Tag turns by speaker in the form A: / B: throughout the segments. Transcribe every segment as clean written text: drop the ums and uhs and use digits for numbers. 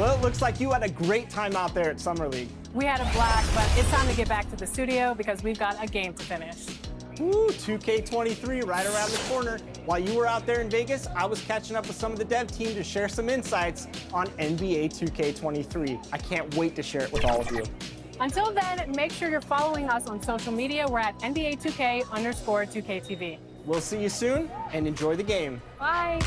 A: Well, it looks like you had a great time out there at Summer League.
B: We had a blast, but it's time to get back to the studio because we've got a game to finish.
A: Woo, 2K23 right around the corner. While you were out there in Vegas, I was catching up with some of the dev team to share some insights on NBA 2K23. I can't wait to share it with all of you.
B: Until then, make sure you're following us on social media. We're at NBA2K_2KTV.
A: We'll see you soon, and enjoy the game.
B: Bye.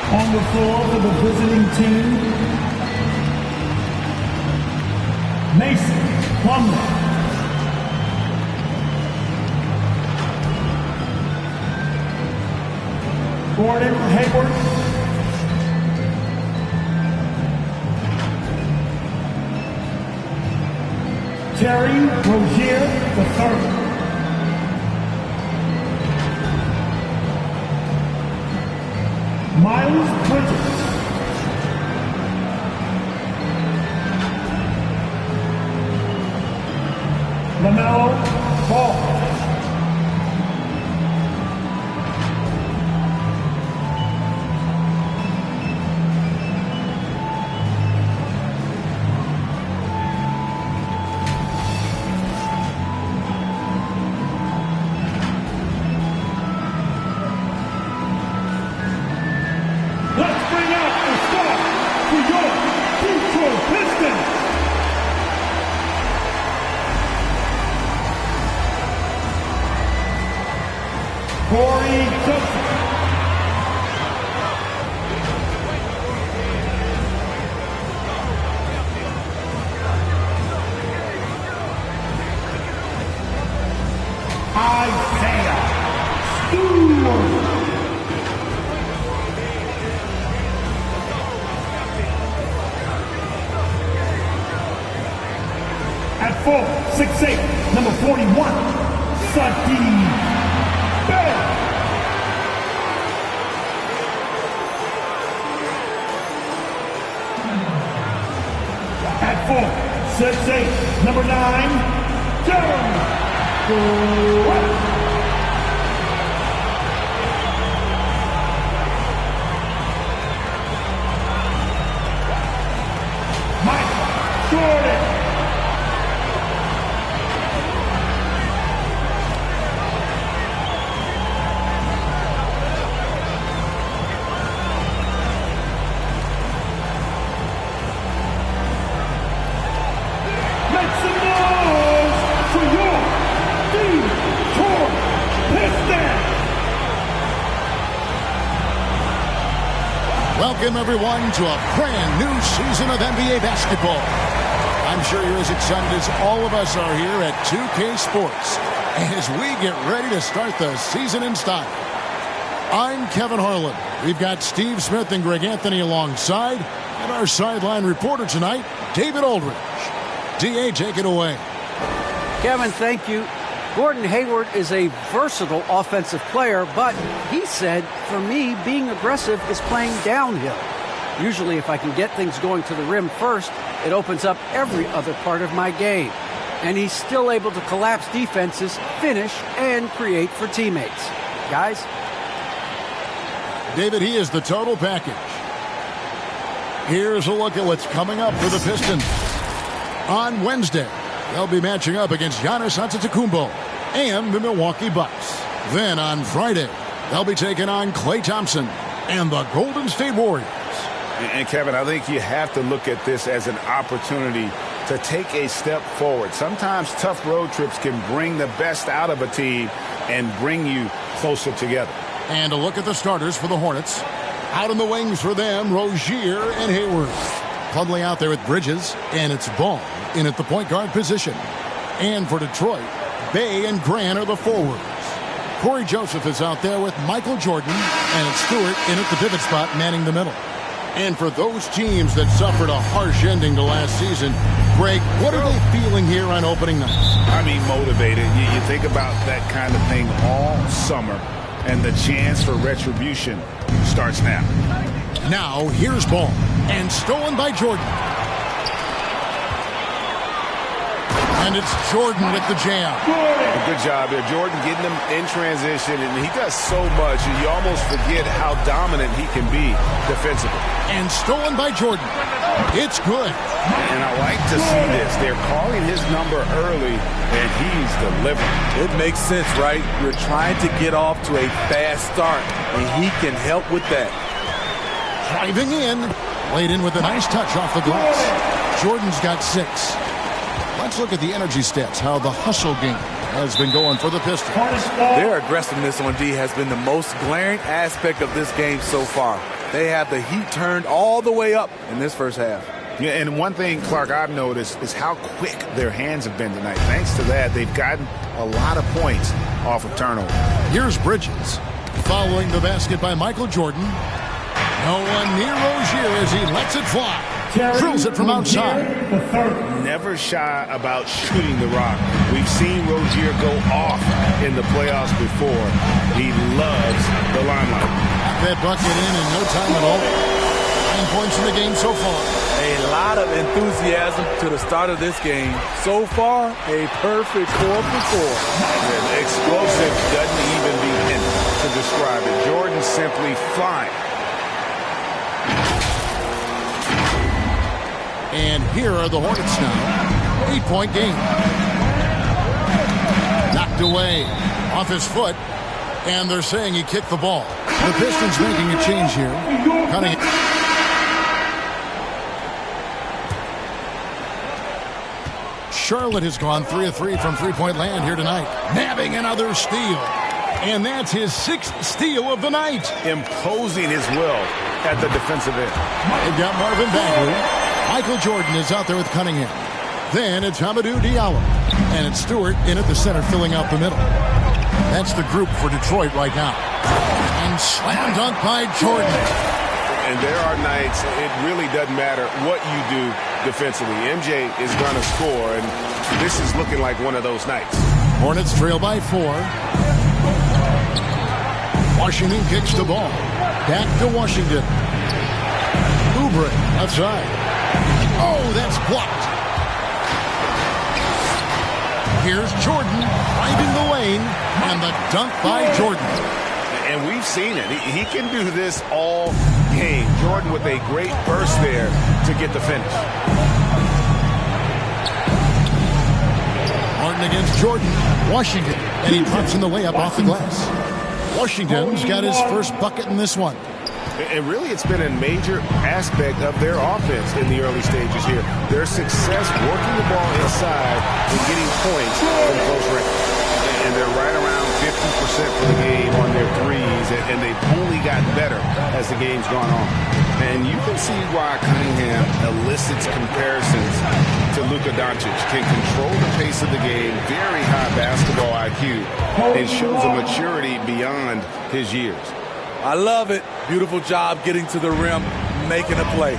C: On the floor for the visiting team, Mason Plumlee. Gordon Hayward. Terry Rozier III. Miles Bridges. LaMelo Ball. At 4'6'8", number 41, Saddiq Bey. At 4'6'8", number 9, Darren Grant. Mike Jordan.
D: Welcome, everyone, to a brand new season of NBA basketball. I'm sure you're as excited as all of us are here at 2K Sports as we get ready to start the season in style. I'm Kevin Harlan. We've got Steve Smith and Greg Anthony alongside, and our sideline reporter tonight, David Aldridge. DA, take it away.
E: Kevin, thank you. Gordon Hayward is a versatile offensive player, but he said, for me, being aggressive is playing downhill. Usually, if I can get things going to the rim first, it opens up every other part of my game. And he's still able to collapse defenses, finish, and create for teammates. Guys?
D: David, he is the total package. Here's a look at what's coming up for the Pistons. On Wednesday, they'll be matching up against Giannis Antetokounmpo and the Milwaukee Bucks. Then on Friday, they'll be taking on Klay Thompson and the Golden State Warriors.
F: And Kevin, I think you have to look at this as an opportunity to take a step forward. Sometimes tough road trips can bring the best out of a team and bring you closer together.
D: And a look at the starters for the Hornets. Out in the wings for them, Rozier and Hayward. Plumlee out there with Bridges, and it's Ball in at the point guard position. And for Detroit, Bey and Grant are the forwards. Corey Joseph is out there with Michael Jordan, and it's Stewart in at the pivot spot manning the middle. And for those teams that suffered a harsh ending to last season, Greg, what are they feeling here on opening night?
F: I mean, motivated. You think about that kind of thing all summer, and the chance for retribution starts now.
D: Now, here's Ball, and stolen by Jordan. And it's Jordan with the jam.
F: Good job there. Jordan getting him in transition, and he does so much, and you almost forget how dominant he can be defensively.
D: And stolen by Jordan. It's good.
F: And I like to see this. They're calling his number early, and he's delivering.
G: It makes sense, right? You're trying to get off to a fast start, and he can help with that.
D: Driving in. Laid in with a nice touch off the glass. Jordan's got 6. Let's look at the energy stats, how the hustle game has been going for the Pistons.
G: Their aggressiveness on D has been the most glaring aspect of this game so far. They have the heat turned all the way up in this first half.
F: Yeah, and one thing, Clark, I've noticed is how quick their hands have been tonight. Thanks to that, they've gotten a lot of points off of turnover.
D: Here's Bridges. Following the basket by Michael Jordan. No one near Rozier as he lets it fly. Drills it from outside.
F: Never shy about shooting the rock. We've seen Rozier go off in the playoffs before. He loves the limelight.
D: That bucket in no time at all. 9 points in the game so far.
G: A lot of enthusiasm to the start of this game. So far, a perfect 4 for 4.
F: Yeah, explosive doesn't even begin to describe it. Jordan simply flying.
D: And here are the Hornets now. 8-point game. Knocked away off his foot. And they're saying he kicked the ball. The Pistons making a change here. Cutting it. Charlotte has gone 3 of 3 from three-point land here tonight. Nabbing another steal. And that's his 6th steal of the night.
F: Imposing his will at the defensive end.
D: They've got Marvin Bagley. Michael Jordan is out there with Cunningham. Then it's Hamidou Diallo. And it's Stewart in at the center filling out the middle. That's the group for Detroit right now. And slam dunk by Jordan.
F: And there are nights it really doesn't matter what you do defensively. MJ is going to score, and this is looking like one of those nights.
D: Hornets trail by 4. Washington kicks the ball. Back to Washington. Oubre outside. Oh, that's blocked. Here's Jordan driving the lane, and the dunk by Jordan.
F: And we've seen it. He can do this all game. Jordan with a great burst there to get the finish.
D: Martin against Jordan. Washington. And he drops in the layup off the glass. Washington's got his first bucket in this one.
F: And really, it's been a major aspect of their offense in the early stages here. Their success working the ball inside and getting points from close range. And they're right around 50% for the game on their threes, and they've only gotten better as the game's gone on. And you can see why Cunningham elicits comparisons to Luka Doncic. Can control the pace of the game, very high basketball IQ, and shows a maturity beyond his years.
G: I love it. Beautiful job getting to the rim, making a play.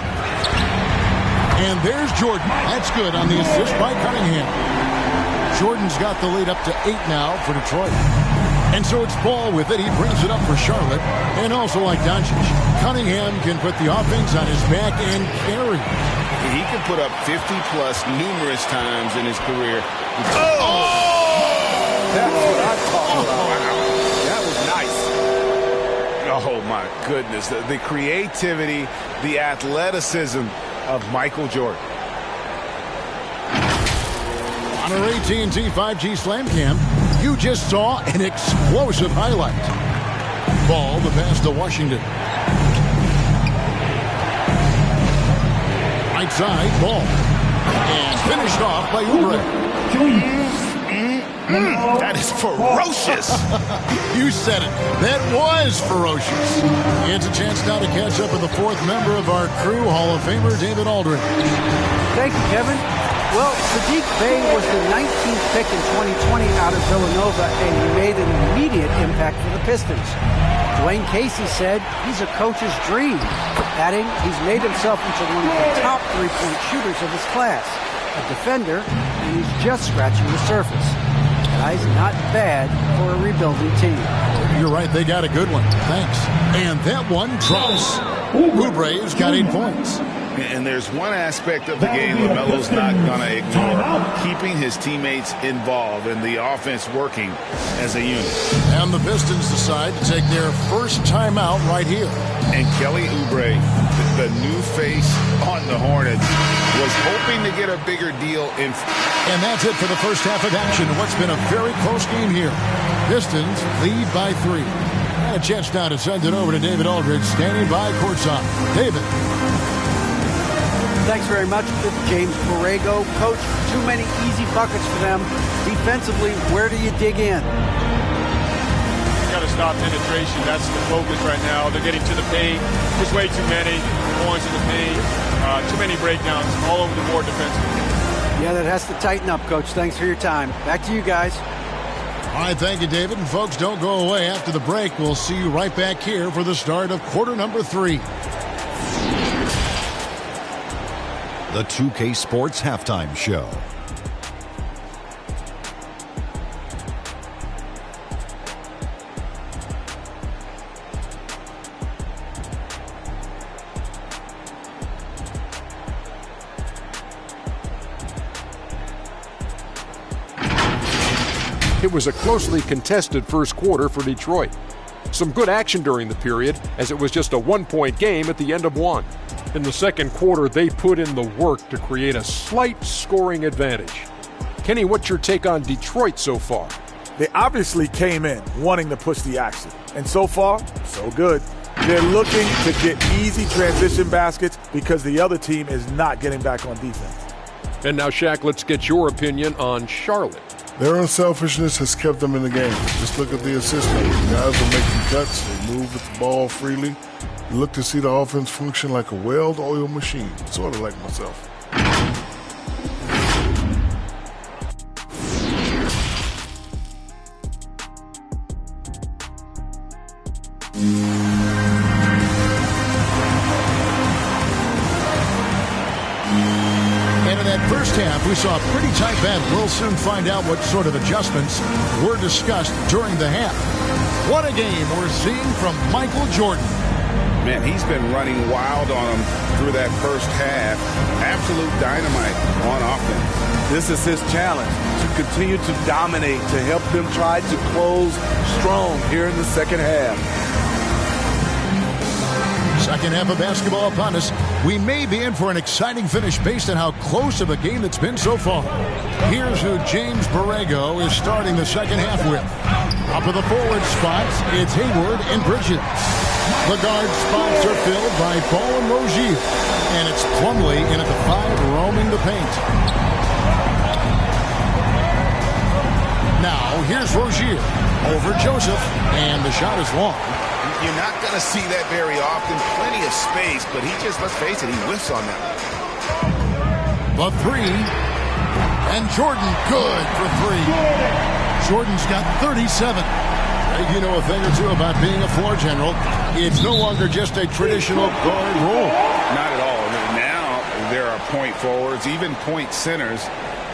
D: And there's Jordan. That's good on the assist by Cunningham. Jordan's got the lead up to 8 now for Detroit. And so it's Ball with it. He brings it up for Charlotte. And also like Doncic, Cunningham can put the offense on his back and carry.
F: He can put up 50-plus numerous times in his career.
G: Oh! That's what I talk about. That was nice.
F: Oh, my goodness. The creativity, the athleticism of Michael Jordan.
D: On our AT&T 5G Slam Cam, you just saw an explosive highlight. Ball, the pass to Washington. Right side, Ball. And finished off by Oubre.
F: That is ferocious.
D: You said it. That was ferocious. It's a chance now to catch up with the 4th member of our crew, Hall of Famer David Aldridge.
E: Thank you, Kevin. Well, Sadiq Bey was the 19th pick in 2020 out of Villanova, and he made an immediate impact for the Pistons. Dwayne Casey said he's a coach's dream, adding he's made himself into one of the top three-point shooters of his class, a defender, and he's just scratching the surface. Guy's not bad for a rebuilding team.
D: You're right, they got a good one. Thanks. And that one drops. Oubre's got 8 points.
F: And there's one aspect of the game LaMelo's not going to ignore, keeping his teammates involved and the offense working as a unit.
D: And the Pistons decide to take their first timeout right here.
F: And Kelly Oubre, the new face on the Hornets, was hoping to get a bigger deal in.
D: And that's it for the first half of action. What's been a very close game here. Pistons lead by 3. And a chance now to send it over to David Aldridge, standing by courtside. David.
E: Thanks very much, James Borrego. Coach, too many easy buckets for them. Defensively, where do you dig in?
H: You got to stop penetration. That's the focus right now. They're getting to the paint. There's way too many points in the paint. Too many breakdowns all over the board defensively.
E: Yeah, that has to tighten up, Coach. Thanks for your time. Back to you guys.
D: All right, thank you, David. And folks, don't go away. After the break, we'll see you right back here for the start of quarter number 3.
I: The 2K Sports Halftime Show.
J: It was a closely contested first quarter for Detroit. Some good action during the period, as it was just a one-point game at the end of one. In the second quarter, they put in the work to create a slight scoring advantage. Kenny, what's your take on Detroit so far?
G: They obviously came in wanting to push the action. And so far, so good. They're looking to get easy transition baskets because the other team is not getting back on defense.
J: And now, Shaq, let's get your opinion on Charlotte.
K: Their unselfishness has kept them in the game. Just look at the assist numbers. Guys are making cuts. They move with the ball freely. You look to see the offense function like a well-oiled machine, sort of like myself.
D: And in that first half, we saw a pretty tight battle. We'll soon find out what sort of adjustments were discussed during the half. What a game we're seeing from Michael Jordan.
F: Man, he's been running wild on them through that first half. Absolute dynamite on offense.
G: This is his challenge, to continue to dominate, to help them try to close strong here in the second half.
D: Second half of basketball upon us. We may be in for an exciting finish based on how close of a game it's been so far. Here's who James Borrego is starting the second half with. Up of the forward spots, it's Hayward and Bridges. The guard spots are filled by Ball and Rozier. And it's Plumlee in at the 5, roaming the paint. Now, here's Rozier over Joseph, and the shot is long.
F: You're not going to see that very often. Plenty of space, but he just, let's face it, he whiffs on that.
D: The 3. And Jordan good for 3. Jordan's got 37. You know a thing or two about being a floor general. It's no longer just a traditional guard role.
F: Not at all. Now there are point forwards, even point centers,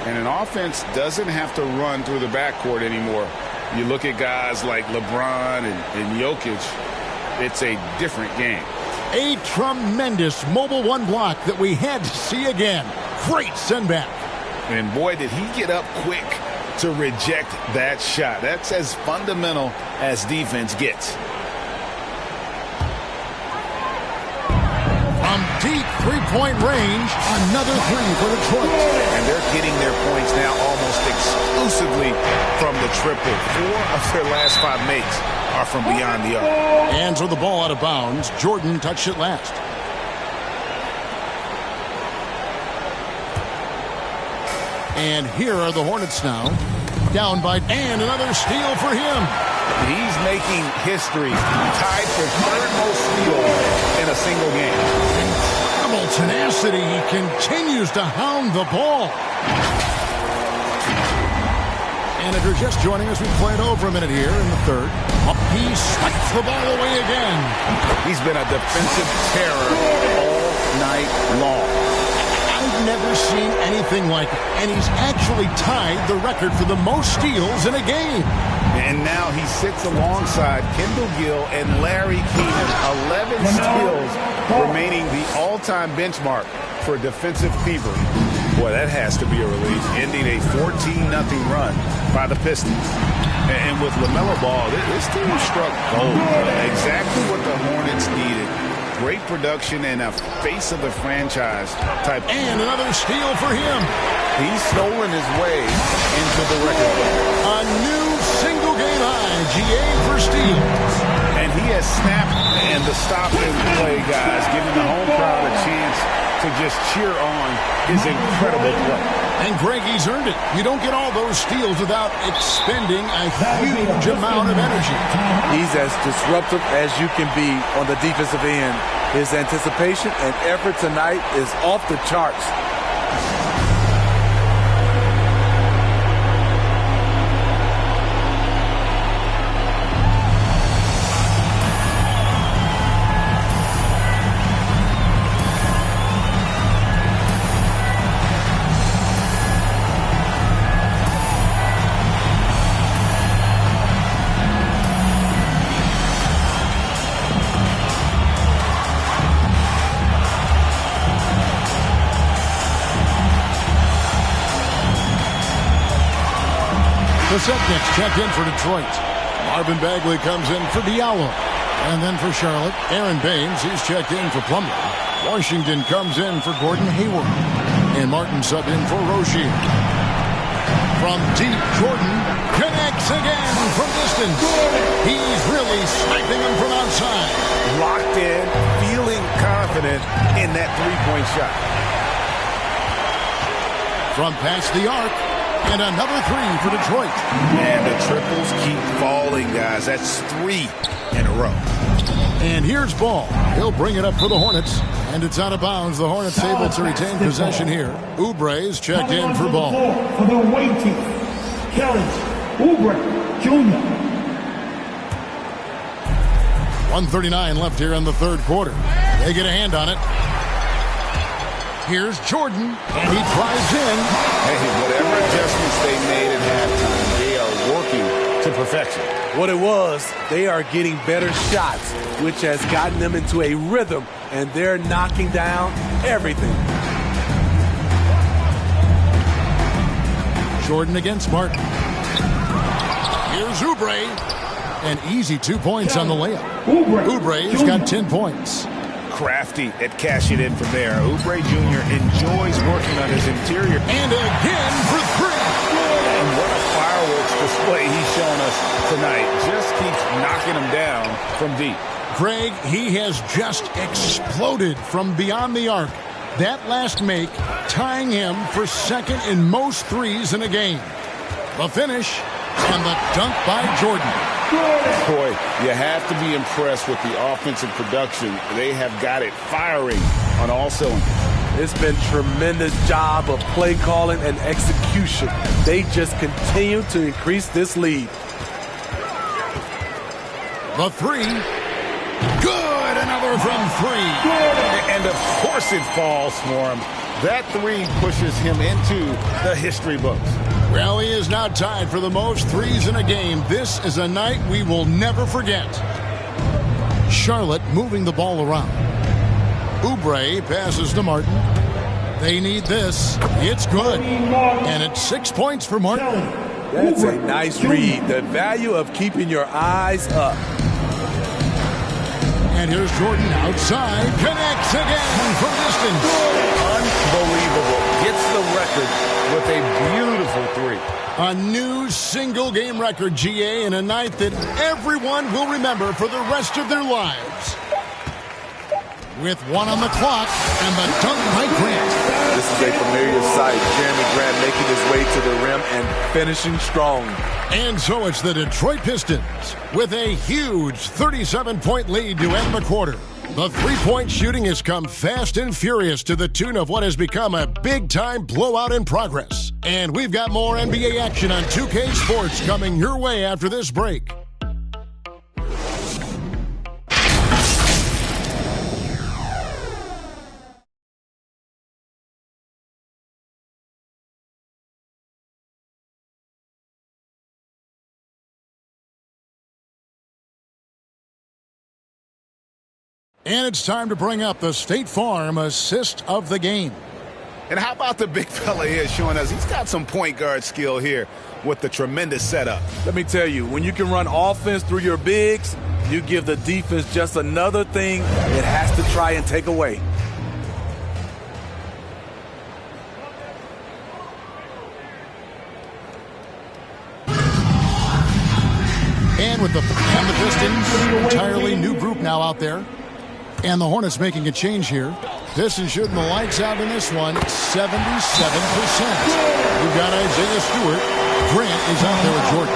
F: and an offense doesn't have to run through the backcourt anymore. You look at guys like LeBron and Jokic, it's a different game.
D: A tremendous mobile one block that we had to see again. Great send back.
F: And boy, did he get up quick to reject that shot. That's as fundamental as defense gets.
D: From deep three-point range, another 3 for Detroit.
F: And they're getting their points now almost exclusively from the triple. 4 of their last 5 makes are from beyond the arc.
D: Hands with the ball out of bounds. Jordan touched it last. And here are the Hornets now. Down by, and another steal for him.
F: He's making history. Tied for 3rd most steals in a single game.
D: Incredible tenacity. He continues to hound the ball. And if you're just joining us, we played over a minute here in the 3rd. He swipes the ball away again.
F: He's been a defensive terror all night long.
D: I've never seen anything like it. And he's actually tied the record for the most steals in a game.
F: And now he sits alongside Kendall Gill and Larry Keenan. 11 steals, remaining the all-time benchmark for defensive thievery. Boy, that has to be a relief, ending a 14-0 run by the Pistons. And with LaMelo Ball, this team struck gold. Exactly what the Hornets needed. Great production and a face of the franchise type.
D: And another steal for him.
F: He's stolen his way into the record book.
D: A new single-game high, GA for steals.
F: And he has snapped and the stop and play, guys, giving the home crowd a chance to just cheer on his incredible play.
D: And Greg, he's earned it. You don't get all those steals without expending a huge amount of energy.
L: He's as disruptive as you can be on the defensive end. His anticipation and effort tonight is off the charts.
D: The Celtics checked in for Detroit. Marvin Bagley comes in for Diallo. And then for Charlotte, Aaron Baines, he's checked in for Plumlee. Washington comes in for Gordon Hayward. And Martin subbed in for Rozier. From deep, Jordan connects again from distance. He's really sniping them from outside.
F: Locked in, feeling confident in that three-point shot.
D: From past the arc. And another three for Detroit.
F: And the triples keep falling, guys. That's 3 in a row.
D: And here's Ball. He'll bring it up for the Hornets. And it's out of bounds. The Hornets able to retain possession here. Oubre's checked in for Ball.
C: For the away team, Kelly Oubre Jr.
D: 1:39 left here in the third quarter. They get a hand on it. Here's Jordan, and he drives in.
F: Hey, whatever adjustments they made at halftime, they are working to perfection.
L: What it was, they are getting better shots, which has gotten them into a rhythm, and they're knocking down everything.
D: Jordan against Martin. Here's Oubre. An easy 2 points on the layup. Oubre's got 10 points.
F: Crafty at cashing in from there. Oubre Jr. enjoys working on his interior.
D: And again for 3.
F: And what a fireworks display he's shown us tonight. Just keeps knocking them down from deep.
D: Greg, he has just exploded from beyond the arc. That last make tying him for second in most threes in a game. The finish and the dunk by Jordan.
F: Boy, you have to be impressed with the offensive production. They have got it firing on all cylinders.
L: It's been tremendous job of play calling and execution. They just continue to increase this lead.
D: The 3. Good. Another from 3.
F: And of course it falls for him. That 3 pushes him into the history books.
D: Well, he is now tied for the most threes in a game. This is a night we will never forget. Charlotte moving the ball around. Oubre passes to Martin. They need this. It's good. And it's 6 points for Martin.
L: That's a nice read. The value of keeping your eyes up.
D: And here's Jordan outside. Connects again from distance.
F: Unbelievable. Gets the record with a beautiful 3.
D: A new single-game record, GA, in a night that everyone will remember for the rest of their lives. With 1 on the clock and the dunk by Grant.
L: This is a familiar sight. Jeremy Grant making his way to the rim and finishing strong.
D: And so it's the Detroit Pistons with a huge 37-point lead to end the quarter. The three-point shooting has come fast and furious to the tune of what has become a big-time blowout in progress. And we've got more NBA action on 2K Sports coming your way after this break. And it's time to bring up the State Farm assist of the game.
F: And how about the big fella here showing us he's got some point guard skill here with the tremendous setup.
L: Let me tell you, when you can run offense through your bigs, you give the defense just another thing it has to try and take away.
D: And with the Pistons, entirely new group now out there. And the Hornets making a change here. Pistons shooting the lights out in this one, 77%. We've got Isaiah Stewart. Grant is out there with Jordan.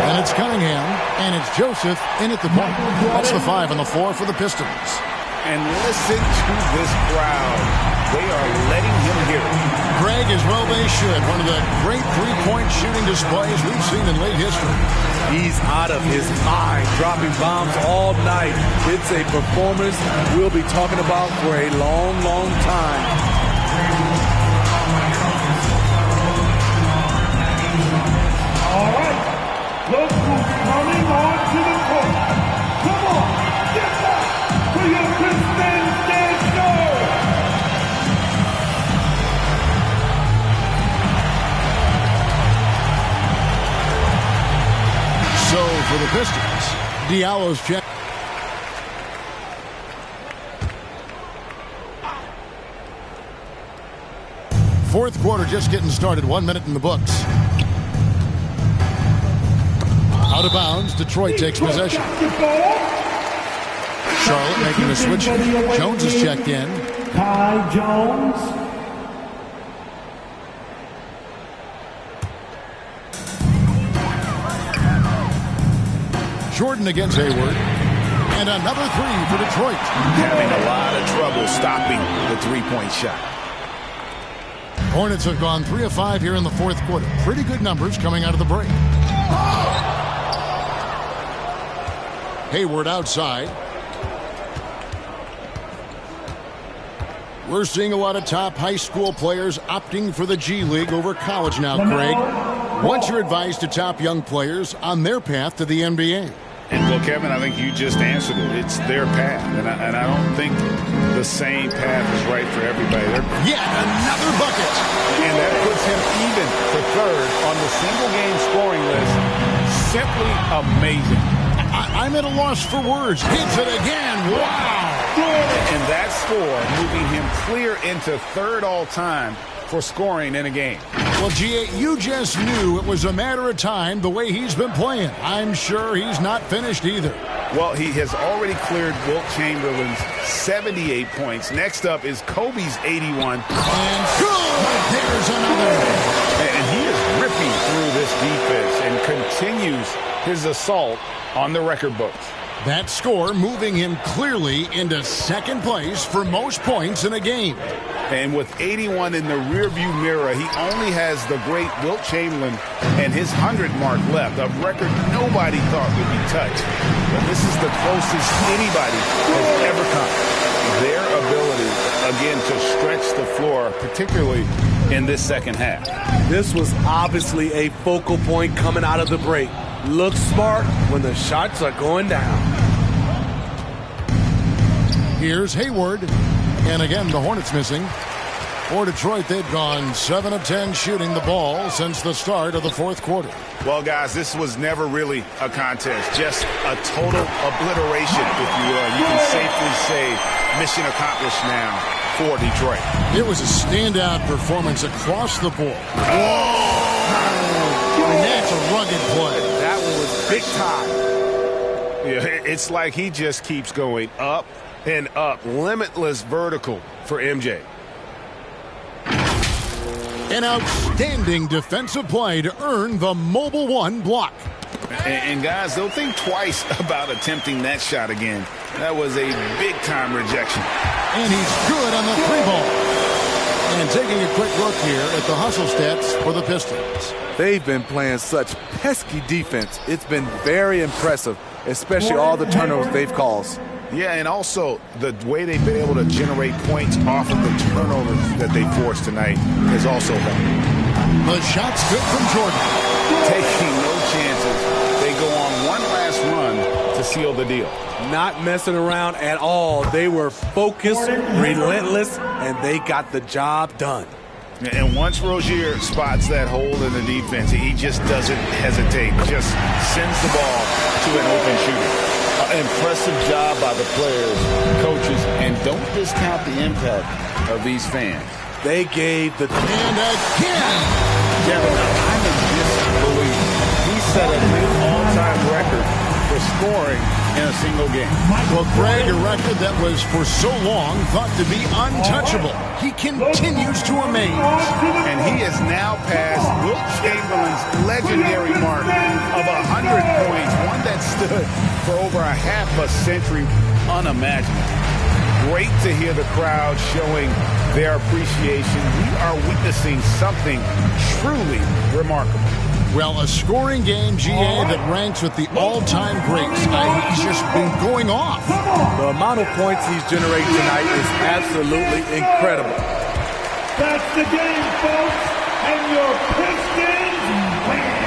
D: And it's Cunningham, and it's Joseph in at the point. That's the 5 on the floor for the Pistons.
F: And listen to this crowd. They are letting him hear it.
D: Greg, as well they should. One of the great three-point shooting displays we've seen in late history.
L: He's out of his mind, dropping bombs all night. It's a performance we'll be talking about for a long, long time.
C: All right, look who's coming on to the court. Come on, get back to your Pistons dance.
D: So for the Pistons, Diallo's check. Fourth quarter just getting started. 1 minute in the books. Out of bounds. Detroit takes possession. Charlotte making the switch. Jones is checked in.
C: Ty Jones.
D: Jordan against Hayward. And another three for Detroit.
F: Having a lot of trouble stopping the three-point shot.
D: Hornets have gone 3 of 5 here in the fourth quarter. Pretty good numbers coming out of the break. Hayward outside. We're seeing a lot of top high school players opting for the G League over college now, Craig. What's your advice to top young players on their path to the NBA?
F: And well, Kevin, I think you just answered it. It's their path, and I don't think the same path is right for everybody.
D: Yet another bucket.
F: And that puts him even for third on the single-game scoring list. Simply amazing.
D: I'm at a loss for words. Hits it again. Wow.
F: And that score moving him clear into third all-time for scoring in a game.
D: Well, G.A., you just knew it was a matter of time the way he's been playing. I'm sure he's not finished either.
F: Well, he has already cleared Wilt Chamberlain's 78 points. Next up is Kobe's 81.
D: And good! There's another.
F: And he is ripping through this defense and continues his assault on the record books.
D: That score moving him clearly into second place for most points in a game.
F: And with 81 in the rearview mirror, he only has the great Wilt Chamberlain and his 100 mark left, a record nobody thought would be touched. But this is the closest anybody has ever come. Their ability, again, to stretch the floor, particularly in this second half.
L: This was obviously a focal point coming out of the break. Look smart when the shots are going down.
D: Here's Hayward. And again, the Hornets missing. For Detroit, they've gone 7 of 10 shooting the ball since the start of the fourth quarter.
F: Well, guys, this was never really a contest. Just a total obliteration, if you will. You can safely say mission accomplished now for Detroit.
D: It was a standout performance across the board. Whoa! And that's a rugged play.
L: That one was big time.
F: Yeah, it's like he just keeps going up and up. Limitless vertical for MJ.
D: An outstanding defensive play to earn the Mobile One block.
F: And guys, they'll think twice about attempting that shot again. That was a big-time rejection.
D: And he's good on the three ball. And taking a quick look here at the hustle stats for the Pistons.
L: They've been playing such pesky defense. It's been very impressive, especially all the turnovers they've caused.
F: Yeah, and also the way they've been able to generate points off of the turnovers that they forced tonight has also helped.
D: The shot's good from Jordan.
F: Taking no chances. They go on one last run to seal the deal.
L: Not messing around at all. They were focused, relentless, and they got the job done.
F: And once Rozier spots that hole in the defense, he just doesn't hesitate, just sends the ball to an open shooter. Impressive job by the players, coaches, and don't discount the impact of these fans.
L: They gave the...
D: And again!
F: Kevin, I'm in disbelief. He set a new all-time record for scoring in a single game.
D: Well, Greg, a record that was for so long thought to be untouchable. He continues to amaze.
F: And he has now passed Wilt Chamberlain's legendary mark of 100 points, one that stood for over a half a century, unimaginable. Great to hear the crowd showing their appreciation. We are witnessing something truly remarkable.
D: Well, a scoring game, GA, that ranks with the all-time greats. He's just been going off.
L: The amount of points he's generating tonight is absolutely incredible.
C: That's the game, folks, and your Pistons win.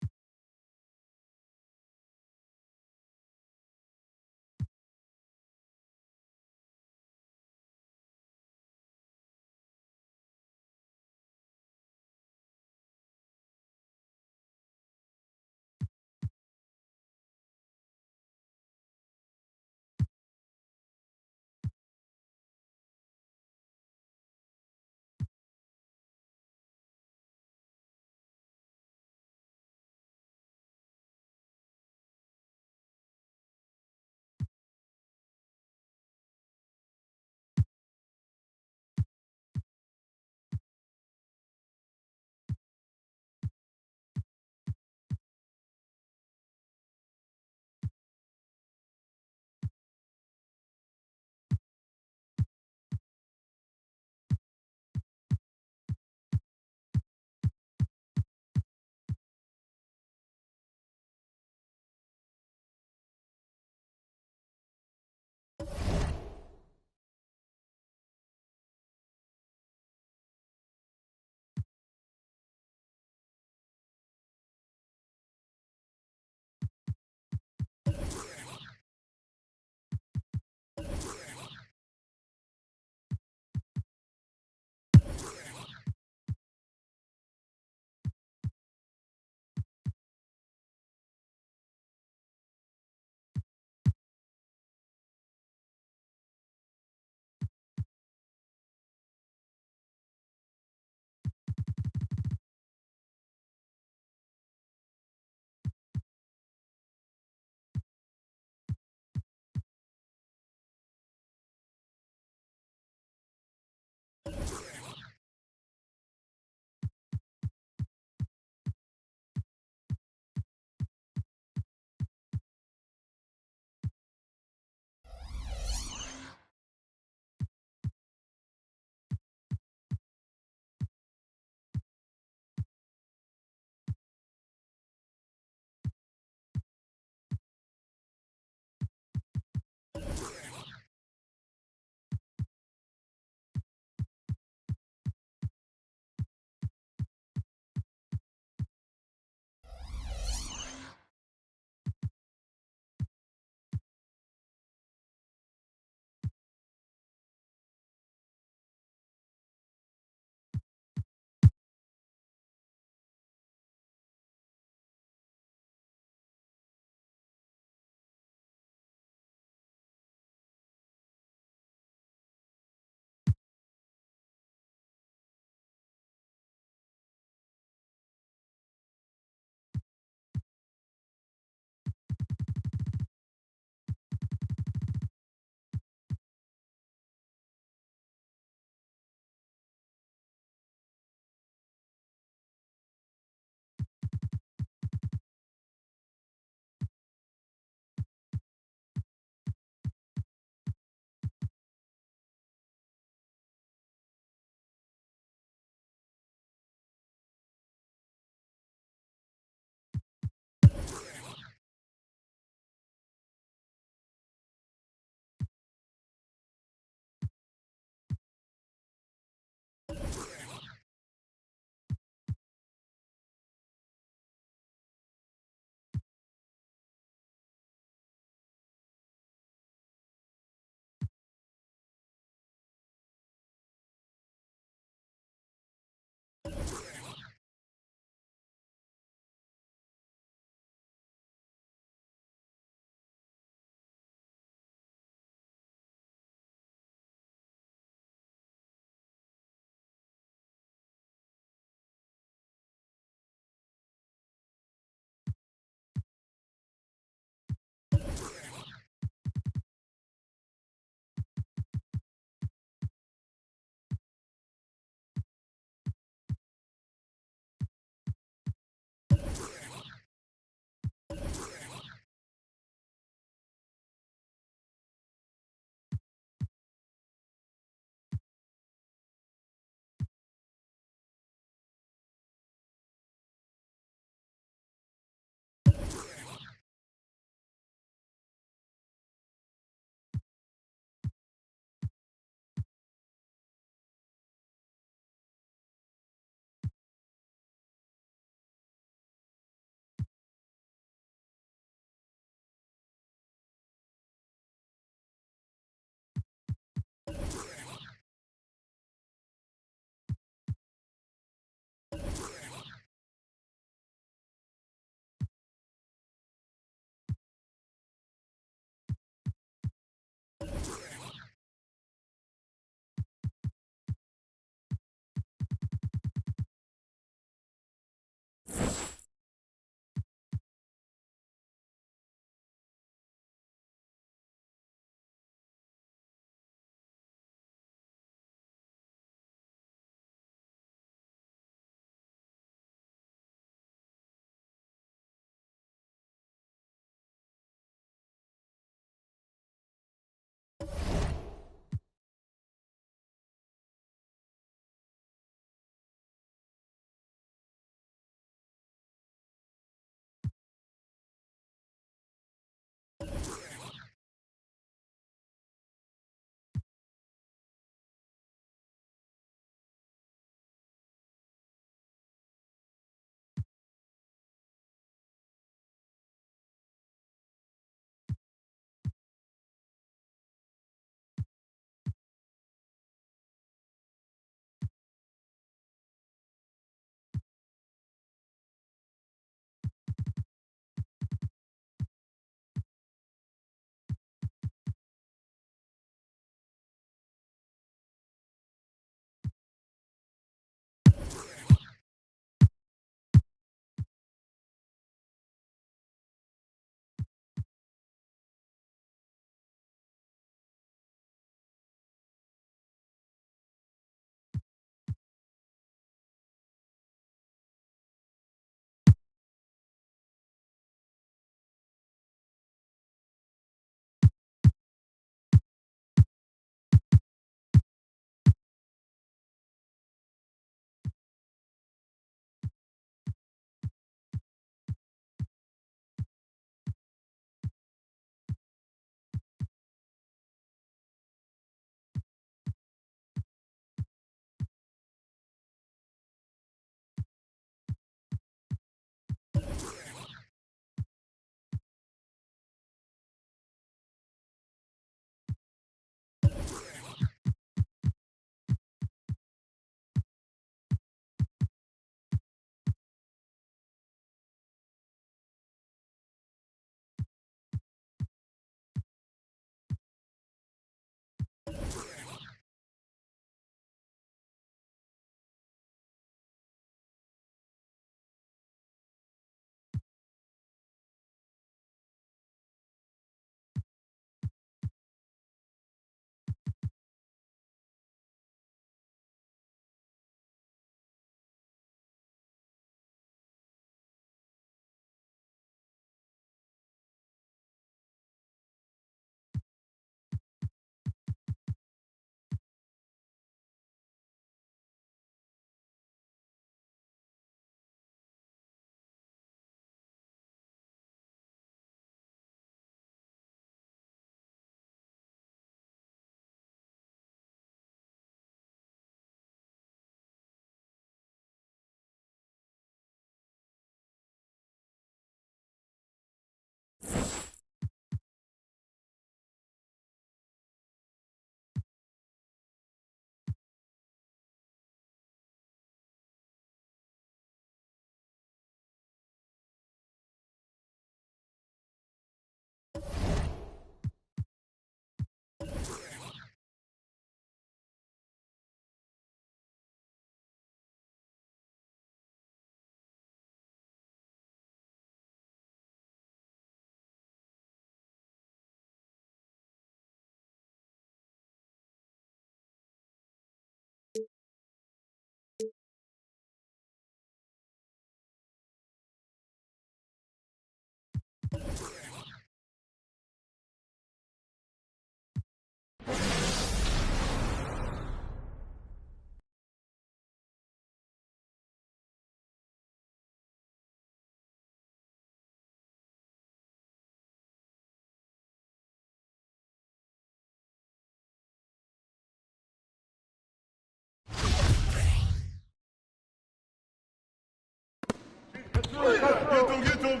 C: Get to him.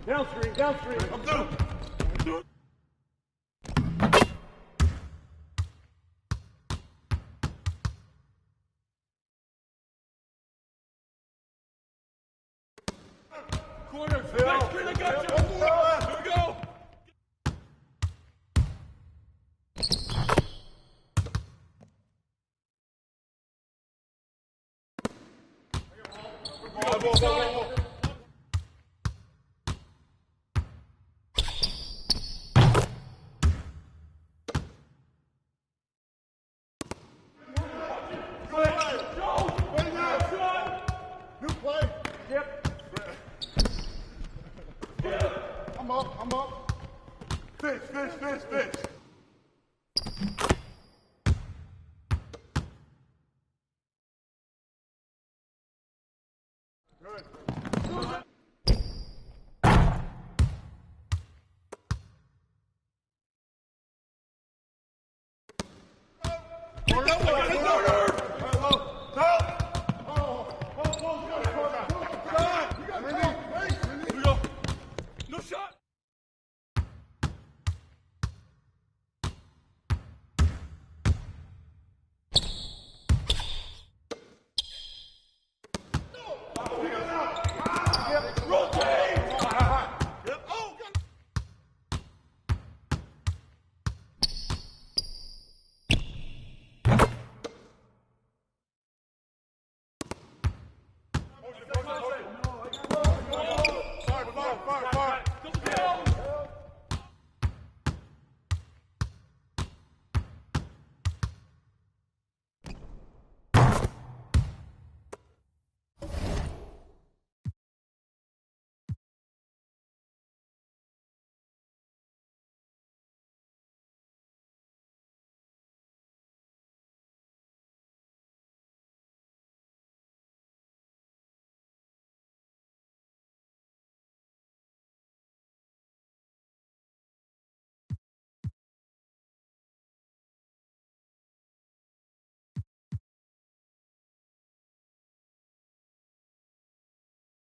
A: Downstream.
C: I'm through.
H: Corner. Next screen, I got you. Here we go.
C: Ball. New play. Yep. I'm up. Fish.